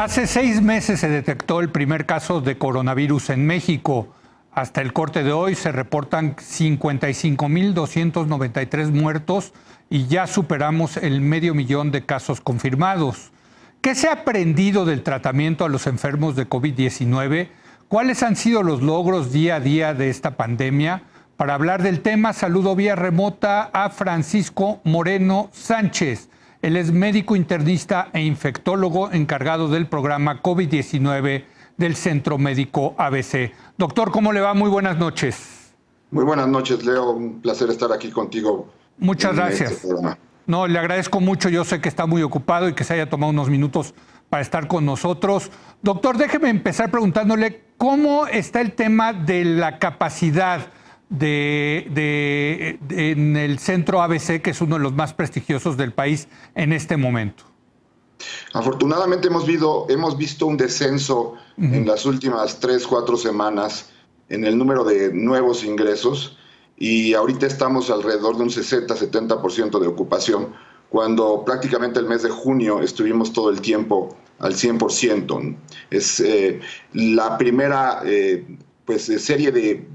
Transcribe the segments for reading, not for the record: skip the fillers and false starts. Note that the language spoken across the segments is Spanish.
Hace 6 meses se detectó el primer caso de coronavirus en México. Hasta el corte de hoy se reportan 55,293 muertos y ya superamos el 500,000 de casos confirmados. ¿Qué se ha aprendido del tratamiento a los enfermos de COVID-19? ¿Cuáles han sido los logros día a día de esta pandemia? Para hablar del tema, saludo vía remota a Francisco Moreno Sánchez. Él es médico internista e infectólogo encargado del programa COVID-19 del Centro Médico ABC. Doctor, ¿cómo le va? Muy buenas noches. Muy buenas noches, Leo. Un placer estar aquí contigo. Muchas gracias. No, le agradezco mucho. Yo sé que está muy ocupado y que se haya tomado unos minutos para estar con nosotros. Doctor, déjeme empezar preguntándole cómo está el tema de la capacidad en el Centro ABC, que es uno de los más prestigiosos del país en este momento. Afortunadamente hemos visto un descenso en las últimas 3-4 semanas en el número de nuevos ingresos y ahorita estamos alrededor de un 60-70% de ocupación, cuando prácticamente el mes de junio estuvimos todo el tiempo al 100%. Es la primera serie de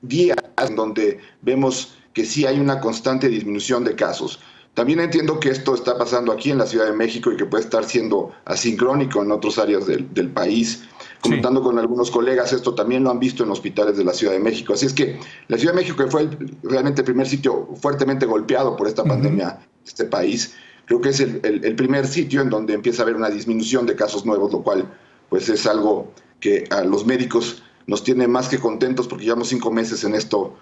días en donde vemos que sí hay una constante disminución de casos. También entiendo que esto está pasando aquí en la Ciudad de México y que puede estar siendo asincrónico en otras áreas del país. Comentando con algunos colegas, esto también lo han visto en hospitales de la Ciudad de México. Así es que la Ciudad de México, que fue realmente el primer sitio fuertemente golpeado por esta pandemia de este país, creo que es el primer sitio en donde empieza a haber una disminución de casos nuevos, lo cual pues es algo que a los médicos nos tiene más que contentos, porque llevamos 5 meses en esto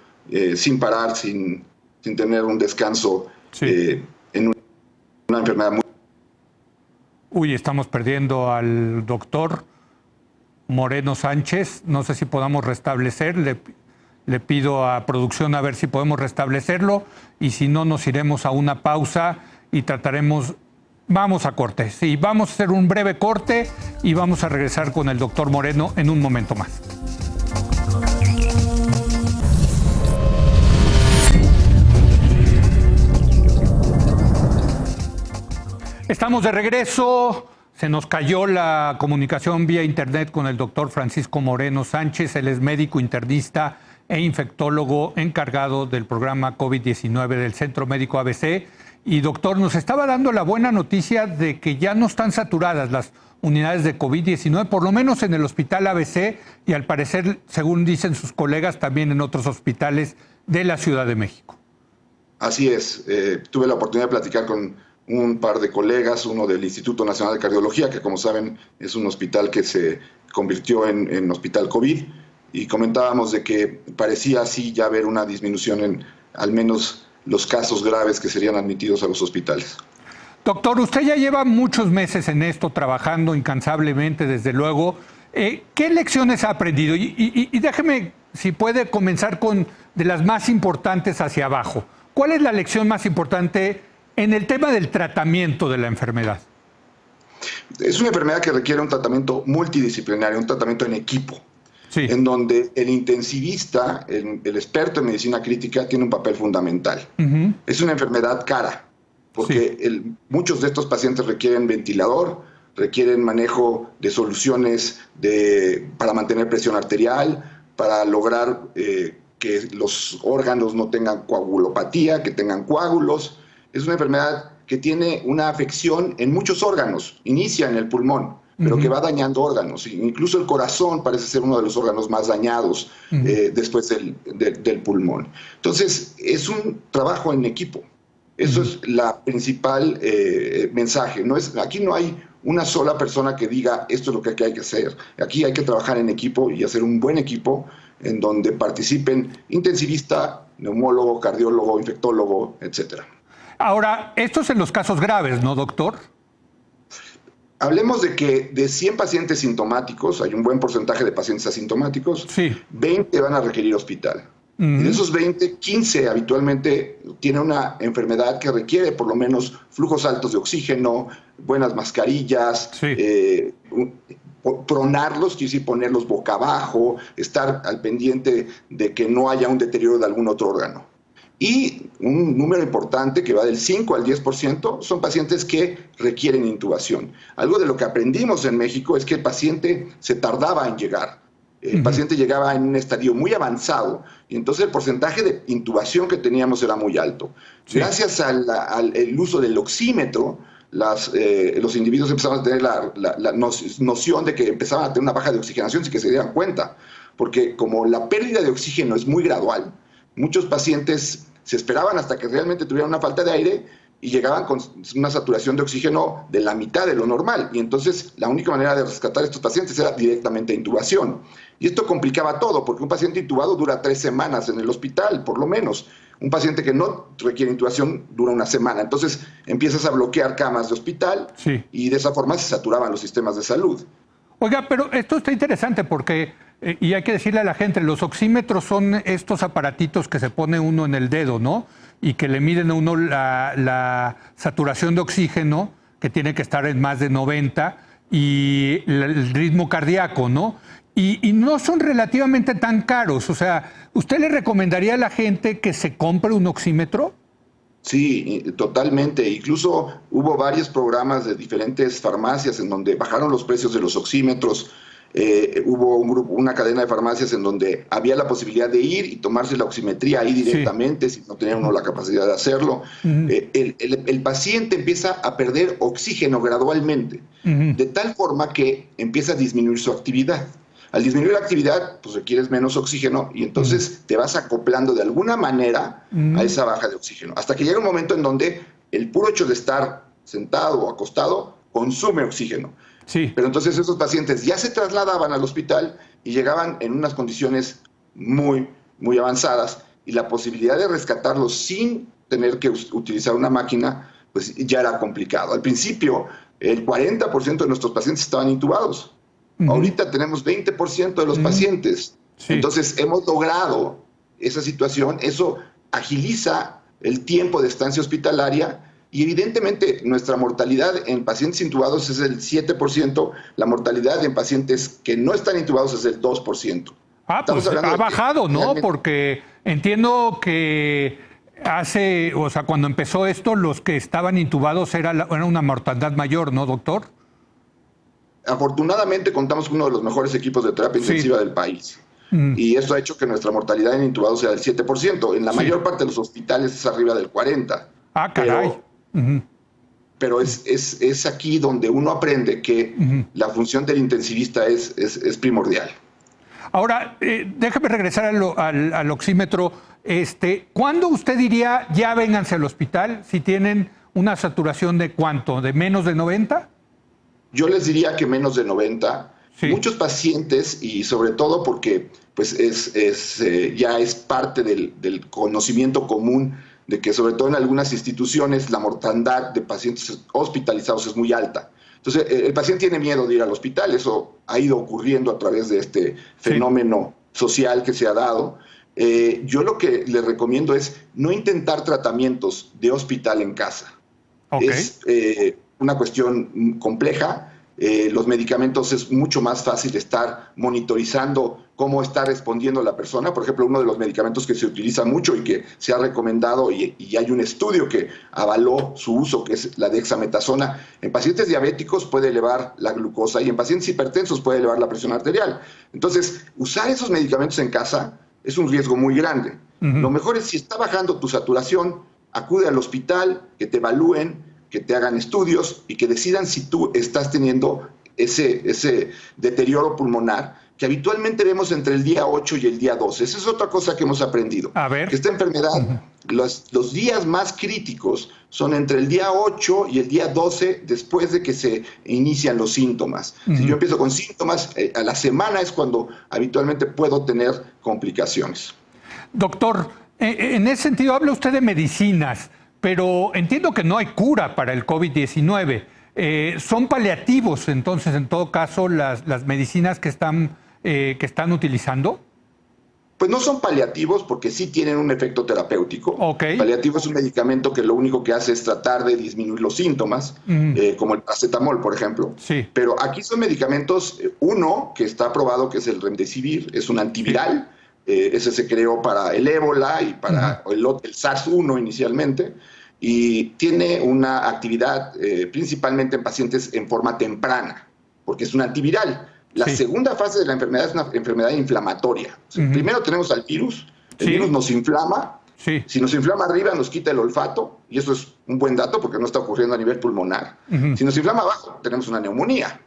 sin parar, sin tener un descanso en una enfermedad muy... Uy, estamos perdiendo al doctor Moreno Sánchez. No sé si podamos restablecer. Le pido a producción a ver si podemos restablecerlo, y si no, nos iremos a una pausa y trataremos... Vamos a corte. Sí, vamos a hacer un breve corte y vamos a regresar con el doctor Moreno en un momento más. Estamos de regreso. Se nos cayó la comunicación vía internet con el doctor Francisco Moreno Sánchez. Él es médico internista e infectólogo encargado del programa COVID-19 del Centro Médico ABC. Y doctor, nos estaba dando la buena noticia de que ya no están saturadas las unidades de COVID-19, por lo menos en el Hospital ABC y al parecer, según dicen sus colegas, también en otros hospitales de la Ciudad de México. Así es. Tuve la oportunidad de platicar con un par de colegas, uno del Instituto Nacional de Cardiología, que como saben es un hospital que se convirtió en hospital COVID, y comentábamos de que parecía así ya haber una disminución en al menos los casos graves que serían admitidos a los hospitales. Doctor, usted ya lleva muchos meses en esto, trabajando incansablemente, desde luego. ¿Qué lecciones ha aprendido? Y déjeme, si puede, comenzar con de las más importantes hacia abajo. ¿Cuál es la lección más importante en el tema del tratamiento de la enfermedad? Es una enfermedad que requiere un tratamiento multidisciplinario, un tratamiento en equipo, en donde el intensivista, el experto en medicina crítica, tiene un papel fundamental. Es una enfermedad cara, porque muchos de estos pacientes requieren ventilador, requieren manejo de soluciones para mantener presión arterial, para lograr que los órganos no tengan coagulopatía, que tengan coágulos. Es una enfermedad que tiene una afección en muchos órganos. Inicia en el pulmón, pero que va dañando órganos. Incluso el corazón parece ser uno de los órganos más dañados después del pulmón. Entonces, es un trabajo en equipo. Eso es la principal mensaje. Aquí no hay una sola persona que diga esto es lo que hay que hacer. Aquí hay que trabajar en equipo y hacer un buen equipo en donde participen intensivista, neumólogo, cardiólogo, infectólogo, etcétera. Ahora, esto es en los casos graves, ¿no, doctor? Hablemos de que de 100 pacientes sintomáticos, hay un buen porcentaje de pacientes asintomáticos, 20 van a requerir hospital. Y de esos 20, 15 habitualmente tienen una enfermedad que requiere por lo menos flujos altos de oxígeno, buenas mascarillas, pronarlos, quiere decir ponerlos boca abajo, estar al pendiente de que no haya un deterioro de algún otro órgano. Y un número importante que va del 5 al 10% son pacientes que requieren intubación. Algo de lo que aprendimos en México es que el paciente se tardaba en llegar. El paciente llegaba en un estadio muy avanzado y entonces el porcentaje de intubación que teníamos era muy alto. Sí. Gracias al uso del oxímetro, los individuos empezaron a tener la noción de que empezaban a tener una baja de oxigenación sin que se dieran cuenta. Porque como la pérdida de oxígeno es muy gradual, muchos pacientes se esperaban hasta que realmente tuvieran una falta de aire y llegaban con una saturación de oxígeno de la mitad de lo normal. Y entonces la única manera de rescatar a estos pacientes era directamente intubación. Y esto complicaba todo, porque un paciente intubado dura 3 semanas en el hospital, por lo menos. Un paciente que no requiere intubación dura 1 semana. Entonces empiezas a bloquear camas de hospital y de esa forma se saturaban los sistemas de salud. Oiga, pero esto está interesante porque, y hay que decirle a la gente, los oxímetros son estos aparatitos que se pone uno en el dedo, ¿no? Y que le miden a uno la saturación de oxígeno, que tiene que estar en más de 90, y el ritmo cardíaco, ¿no? Y no son relativamente tan caros. O sea, ¿usted le recomendaría a la gente que se compre un oxímetro? Sí, totalmente. Incluso hubo varios programas de diferentes farmacias en donde bajaron los precios de los oxímetros. Hubo una cadena de farmacias en donde había la posibilidad de ir y tomarse la oximetría ahí directamente, si no tenía uno la capacidad de hacerlo. El paciente empieza a perder oxígeno gradualmente, de tal forma que empieza a disminuir su actividad. Al disminuir la actividad, pues requieres menos oxígeno y entonces te vas acoplando de alguna manera a esa baja de oxígeno. Hasta que llega un momento en donde el puro hecho de estar sentado o acostado consume oxígeno. Sí. Pero entonces esos pacientes ya se trasladaban al hospital y llegaban en unas condiciones muy, muy avanzadas y la posibilidad de rescatarlos sin tener que utilizar una máquina, pues ya era complicado. Al principio, el 40% de nuestros pacientes estaban intubados. Ahorita tenemos 20% de los pacientes. Sí. Entonces hemos logrado esa situación. Eso agiliza el tiempo de estancia hospitalaria y evidentemente nuestra mortalidad en pacientes intubados es el 7%. La mortalidad en pacientes que no están intubados es el 2%. Ah, pues ha bajado, ¿no? Porque entiendo que cuando empezó esto, los que estaban intubados era una mortandad mayor, ¿no, doctor? Afortunadamente contamos con uno de los mejores equipos de terapia intensiva del país. Y esto ha hecho que nuestra mortalidad en intubados sea del 7%. En la mayor parte de los hospitales es arriba del 40%. Ah, caray. Pero es aquí donde uno aprende que la función del intensivista es primordial. Ahora, déjame regresar al oxímetro. ¿Cuándo usted diría ya vénganse al hospital si tienen una saturación de cuánto? ¿De menos de 90? Yo les diría que menos de 90. Sí. Muchos pacientes, y sobre todo porque pues ya es parte del conocimiento común de que sobre todo en algunas instituciones la mortandad de pacientes hospitalizados es muy alta. Entonces el paciente tiene miedo de ir al hospital. Eso ha ido ocurriendo a través de este fenómeno social que se ha dado. Yo lo que les recomiendo es no intentar tratamientos de hospital en casa. Okay. Es una cuestión compleja. Los medicamentos es mucho más fácil estar monitorizando cómo está respondiendo la persona. Por ejemplo, uno de los medicamentos que se utiliza mucho y que se ha recomendado y hay un estudio que avaló su uso, que es la dexametasona, en pacientes diabéticos puede elevar la glucosa y en pacientes hipertensos puede elevar la presión arterial. Entonces, usar esos medicamentos en casa es un riesgo muy grande. Lo mejor es, si está bajando tu saturación, acude al hospital, que te evalúen, que te hagan estudios y que decidan si tú estás teniendo ese deterioro pulmonar que habitualmente vemos entre el día 8 y el día 12. Esa es otra cosa que hemos aprendido. A ver. Que esta enfermedad, los días más críticos son entre el día 8 y el día 12 después de que se inician los síntomas. Si yo empiezo con síntomas, a la semana es cuando habitualmente puedo tener complicaciones. Doctor, en ese sentido habla usted de medicinas, pero entiendo que no hay cura para el COVID-19. ¿Son paliativos, entonces, en todo caso, las medicinas que están utilizando? Pues no son paliativos porque sí tienen un efecto terapéutico. Okay. Paliativo es un medicamento que lo único que hace es tratar de disminuir los síntomas, como el paracetamol, por ejemplo. Sí. Pero aquí son medicamentos, uno que está aprobado, que es el Remdesivir, es un antiviral. Sí. Ese se creó para el ébola y para el SARS-1 inicialmente, y tiene una actividad principalmente en pacientes en forma temprana, porque es un antiviral. La segunda fase de la enfermedad es una enfermedad inflamatoria. O sea, primero tenemos al virus, el virus nos inflama, si nos inflama arriba nos quita el olfato, y eso es un buen dato porque no está ocurriendo a nivel pulmonar. Si nos inflama abajo, tenemos una neumonía.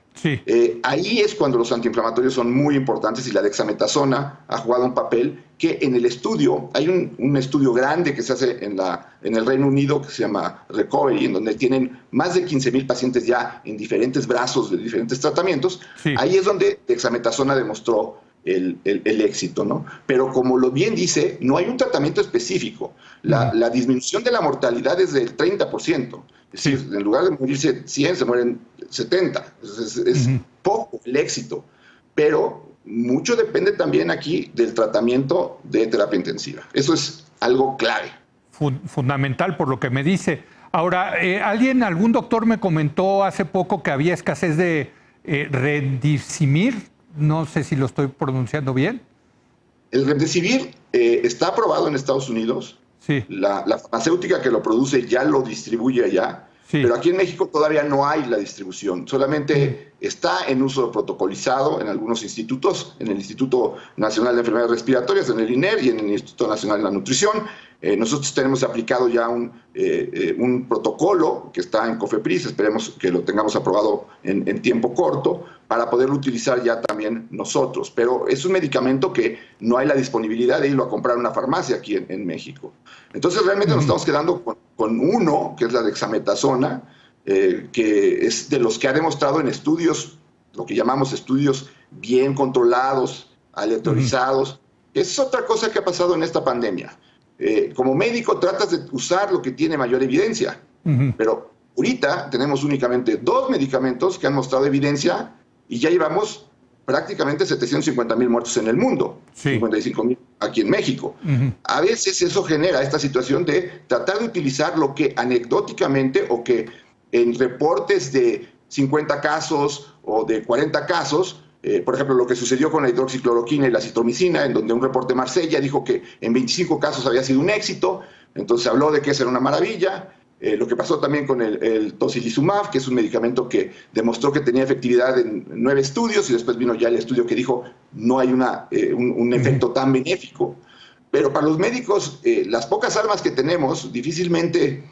Ahí es cuando los antiinflamatorios son muy importantes, y la dexametasona ha jugado un papel que en el estudio, hay un estudio grande que se hace en el Reino Unido que se llama Recovery, en donde tienen más de 15,000 pacientes ya en diferentes brazos de diferentes tratamientos. Ahí es donde dexametasona demostró el éxito, ¿no? Pero como lo bien dice, no hay un tratamiento específico. La disminución de la mortalidad es del 30%. Es decir, en lugar de morirse 100, se mueren 70. Es poco el éxito. Pero mucho depende también aquí del tratamiento de terapia intensiva. Eso es algo clave. Fundamental por lo que me dice. Ahora, algún doctor me comentó hace poco que había escasez de Remdesivir. No sé si lo estoy pronunciando bien. El Remdesivir está aprobado en Estados Unidos. La farmacéutica que lo produce ya lo distribuye allá. Pero aquí en México todavía no hay la distribución. Solamente está en uso protocolizado en algunos institutos, en el Instituto Nacional de Enfermedades Respiratorias, en el INER y en el Instituto Nacional de la Nutrición. Nosotros tenemos aplicado ya un protocolo que está en COFEPRIS, esperemos que lo tengamos aprobado en tiempo corto, para poderlo utilizar ya también nosotros. Pero es un medicamento que no hay la disponibilidad de irlo a comprar en una farmacia aquí en México. Entonces realmente nos estamos quedando con uno, que es la dexametasona, que es de los que ha demostrado en estudios, lo que llamamos estudios bien controlados, aleatorizados. Esa es otra cosa que ha pasado en esta pandemia. Como médico tratas de usar lo que tiene mayor evidencia, pero ahorita tenemos únicamente 2 medicamentos que han mostrado evidencia y ya llevamos prácticamente 750,000 muertos en el mundo, 55,000 aquí en México. A veces eso genera esta situación de tratar de utilizar lo que anecdóticamente o que en reportes de 50 casos o de 40 casos, por ejemplo, lo que sucedió con la hidroxicloroquina y la citromicina, en donde un reporte de Marsella dijo que en 25 casos había sido un éxito, entonces se habló de que eso era una maravilla. Lo que pasó también con el tocilizumab, que es un medicamento que demostró que tenía efectividad en 9 estudios, y después vino ya el estudio que dijo no hay un efecto tan benéfico. Pero para los médicos, las pocas armas que tenemos, difícilmente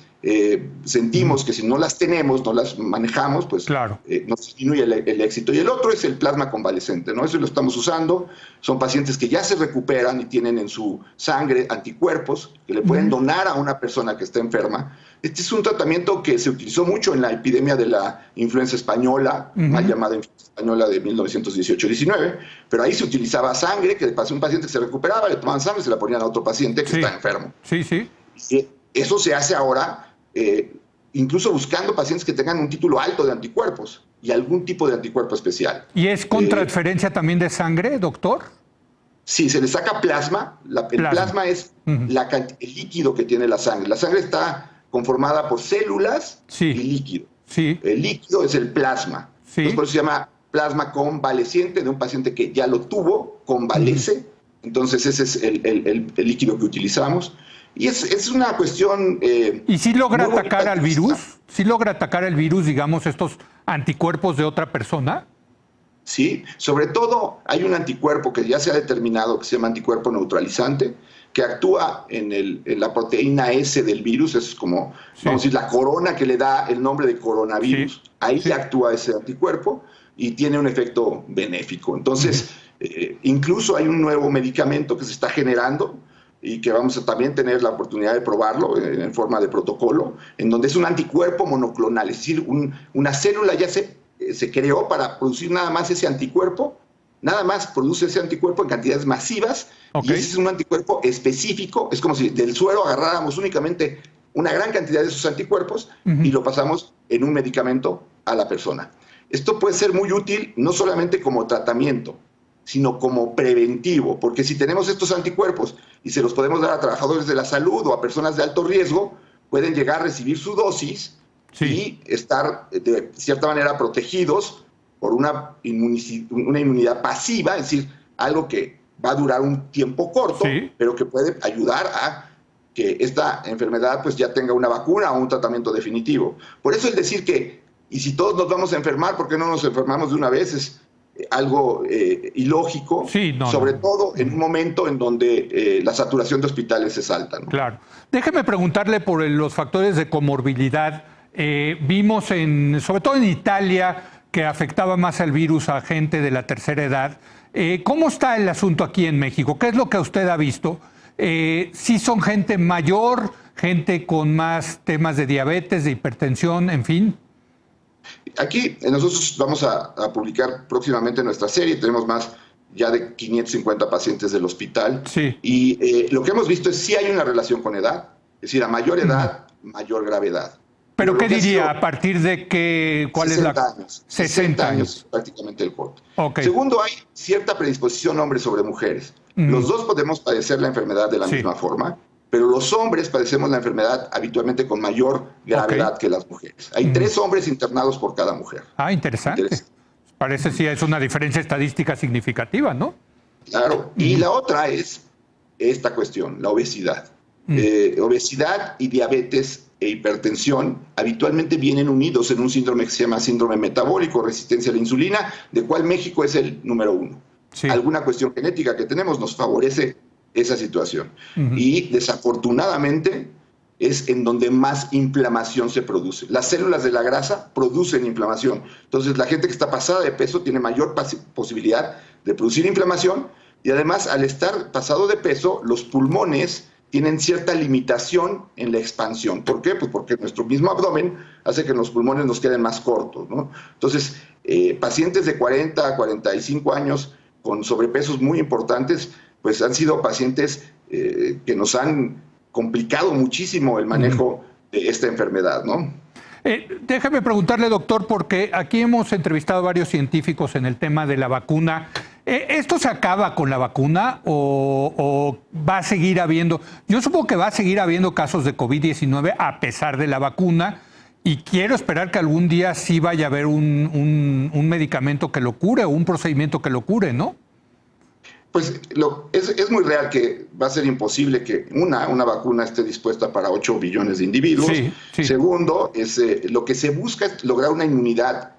sentimos que si no las tenemos, no las manejamos, pues nos disminuye el éxito. Y el otro es el plasma convalescente, ¿no? Eso lo estamos usando. Son pacientes que ya se recuperan y tienen en su sangre anticuerpos que le pueden donar a una persona que está enferma. Este es un tratamiento que se utilizó mucho en la epidemia de la influenza española, mal llamada influenza española de 1918-19, pero ahí se utilizaba sangre, que le pasó a un paciente que se recuperaba, le tomaban sangre y se la ponían a otro paciente que está enfermo. Y eso se hace ahora incluso buscando pacientes que tengan un título alto de anticuerpos y algún tipo de anticuerpo especial. ¿Y es con transferencia también de sangre, doctor? Sí, se le saca plasma. El plasma es el líquido que tiene la sangre. La sangre está conformada por células y líquido. El líquido es el plasma. Entonces, por eso se llama plasma convaleciente, de un paciente que ya lo tuvo, convalece. Entonces ese es el líquido que utilizamos. Y es una cuestión... ¿Y si logra atacar al virus? ¿Sí logra atacar el virus, digamos, estos anticuerpos de otra persona? Sí, sobre todo hay un anticuerpo que ya se ha determinado que se llama anticuerpo neutralizante, que actúa en la proteína S del virus, es como, vamos a decir, la corona que le da el nombre de coronavirus. Ahí actúa ese anticuerpo y tiene un efecto benéfico. Entonces, incluso hay un nuevo medicamento que se está generando y que vamos a también tener la oportunidad de probarlo en forma de protocolo, en donde es un anticuerpo monoclonal, es decir, una célula ya se creó para producir nada más ese anticuerpo, nada más produce ese anticuerpo en cantidades masivas, y ese es un anticuerpo específico. Es como si del suero agarráramos únicamente una gran cantidad de esos anticuerpos y lo pasamos en un medicamento a la persona. Esto puede ser muy útil no solamente como tratamiento, sino como preventivo, porque si tenemos estos anticuerpos y se los podemos dar a trabajadores de la salud o a personas de alto riesgo, pueden llegar a recibir su dosis y estar de cierta manera protegidos por una inmunidad pasiva, es decir, algo que va a durar un tiempo corto, sí, pero que puede ayudar a que esta enfermedad pues ya tenga una vacuna o un tratamiento definitivo. Por eso el decir que, y si todos nos vamos a enfermar, ¿por qué no nos enfermamos de una vez? Es algo ilógico, sí, sobre todo en un momento en donde la saturación de hospitales es alta, ¿no? claro. Déjeme preguntarle por los factores de comorbilidad. Vimos, sobre todo en Italia, que afectaba más al virus a gente de la tercera edad. ¿Cómo está el asunto aquí en México? ¿Qué es lo que usted ha visto? ¿Sí son gente mayor, gente con más temas de diabetes, de hipertensión, en fin? Aquí nosotros vamos a publicar próximamente nuestra serie, tenemos más ya de 550 pacientes del hospital, Sí. y lo que hemos visto es si hay una relación con edad, es decir, a mayor edad, mayor gravedad. ¿Pero qué lo que ha diría? sido ¿A partir de qué? ¿Cuál es la...? 60 años. 60 años prácticamente el corte. Ok. Segundo, hay cierta predisposición hombres sobre mujeres. Los dos podemos padecer la enfermedad de la misma forma, pero los hombres padecemos la enfermedad habitualmente con mayor gravedad que las mujeres. Hay 3 hombres internados por cada mujer. Ah, interesante. Parece sí es una diferencia estadística significativa, ¿no? Claro. Y la otra es esta cuestión, la obesidad. Obesidad y diabetes e hipertensión habitualmente vienen unidos en un síndrome que se llama síndrome metabólico, resistencia a la insulina, de cual México es el número 1. Sí. Alguna cuestión genética que tenemos nos favorece esa situación. Y desafortunadamente es en donde más inflamación se produce. Las células de la grasa producen inflamación. Entonces la gente que está pasada de peso tiene mayor posibilidad de producir inflamación, y además al estar pasado de peso, los pulmones tienen cierta limitación en la expansión. ¿Por qué? Pues porque nuestro mismo abdomen hace que los pulmones nos queden más cortos, ¿no? Entonces, pacientes de 40 a 45 años con sobrepesos muy importantes, pues han sido pacientes que nos han complicado muchísimo el manejo de esta enfermedad, ¿no? Déjeme preguntarle, doctor, porque aquí hemos entrevistado a varios científicos en el tema de la vacuna. ¿Esto se acaba con la vacuna o va a seguir habiendo? Yo supongo que va a seguir habiendo casos de COVID-19 a pesar de la vacuna, y quiero esperar que algún día sí vaya a haber un medicamento que lo cure o un procedimiento que lo cure, ¿no? Pues es muy real que va a ser imposible que una vacuna esté dispuesta para 8 billones de individuos. Sí, sí. Segundo, lo que se busca es lograr una inmunidad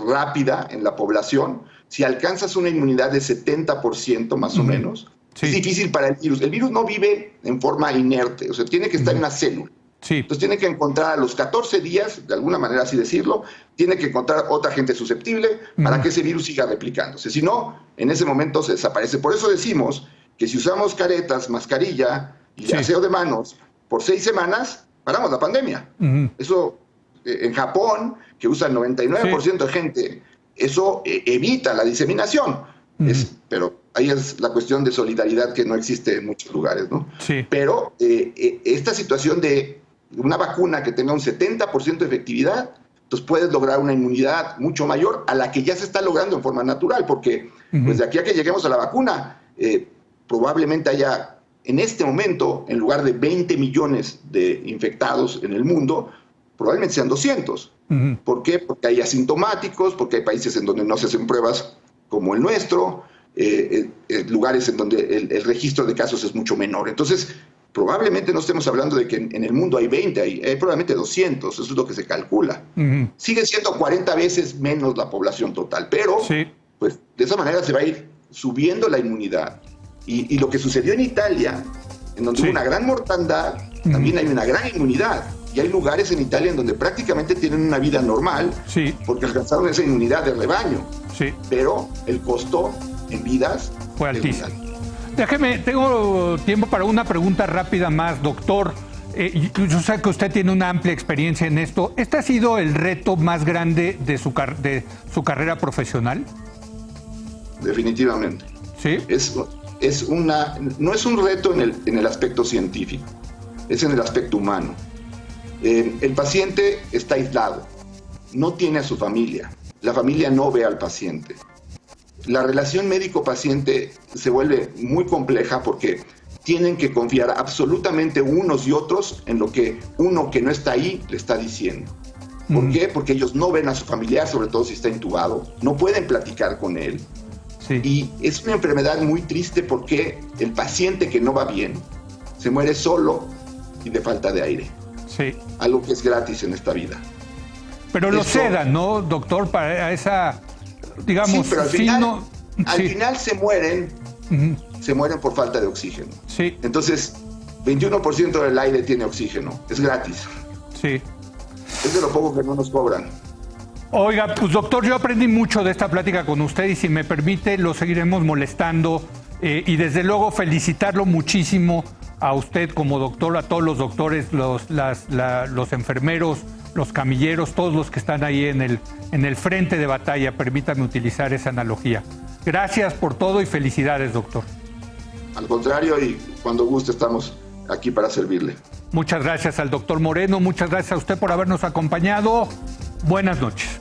rápida en la población. Si alcanzas una inmunidad de 70% más o menos, es difícil para el virus. El virus no vive en forma inerte, o sea, tiene que estar en una célula. Sí. Entonces tiene que encontrar a los 14 días, de alguna manera así decirlo, tiene que encontrar otra gente susceptible para que ese virus siga replicándose. Si no, en ese momento se desaparece. Por eso decimos que si usamos caretas, mascarilla y aseo de manos por 6 semanas, paramos la pandemia. Eso en Japón, que usa el 99% de gente, eso evita la diseminación. Pero ahí es la cuestión de solidaridad que no existe en muchos lugares, ¿no? Sí. Pero esta situación de una vacuna que tenga un 70% de efectividad, entonces puedes lograr una inmunidad mucho mayor a la que ya se está logrando en forma natural, porque pues de aquí a que lleguemos a la vacuna, probablemente haya en este momento, en lugar de 20 millones de infectados en el mundo, probablemente sean 200. ¿Por qué? Porque hay asintomáticos, porque hay países en donde no se hacen pruebas como el nuestro, lugares en donde el registro de casos es mucho menor. Entonces, probablemente no estemos hablando de que en el mundo hay 20, hay probablemente 200, eso es lo que se calcula. Sigue siendo 40 veces menos la población total, pero pues, de esa manera se va a ir subiendo la inmunidad. Y lo que sucedió en Italia, en donde hubo una gran mortandad, también hay una gran inmunidad. Y hay lugares en Italia en donde prácticamente tienen una vida normal porque alcanzaron esa inmunidad de rebaño. Pero el costo en vidas fue altísimo. Déjeme, tengo tiempo para una pregunta rápida más, doctor. Yo sé que usted tiene una amplia experiencia en esto. ¿Este ha sido el reto más grande de su carrera profesional? Definitivamente. ¿Sí? No es un reto en el aspecto científico, es en el aspecto humano. El paciente está aislado, no tiene a su familia, la familia no ve al paciente. La relación médico-paciente se vuelve muy compleja porque tienen que confiar absolutamente unos y otros en lo que uno que no está ahí le está diciendo. ¿Por qué? Porque ellos no ven a su familiar, sobre todo si está intubado, no pueden platicar con él. Sí. Y es una enfermedad muy triste porque el paciente que no va bien se muere solo y de falta de aire. Sí. Algo que es gratis en esta vida. Pero lo cedan, ¿no, doctor? Para esa, digamos, sí, pero al sí. final se mueren por falta de oxígeno. Sí. Entonces, 21% del aire tiene oxígeno, es gratis. Sí. Es de lo poco que no nos cobran. Oiga, pues doctor, yo aprendí mucho de esta plática con usted y si me permite lo seguiremos molestando y desde luego felicitarlo muchísimo a usted como doctor, a todos los doctores, los enfermeros, los camilleros, todos los que están ahí en el frente de batalla, permítame utilizar esa analogía. Gracias por todo y felicidades, doctor. Al contrario, y cuando guste estamos aquí para servirle. Muchas gracias al doctor Moreno, muchas gracias a usted por habernos acompañado. Buenas noches.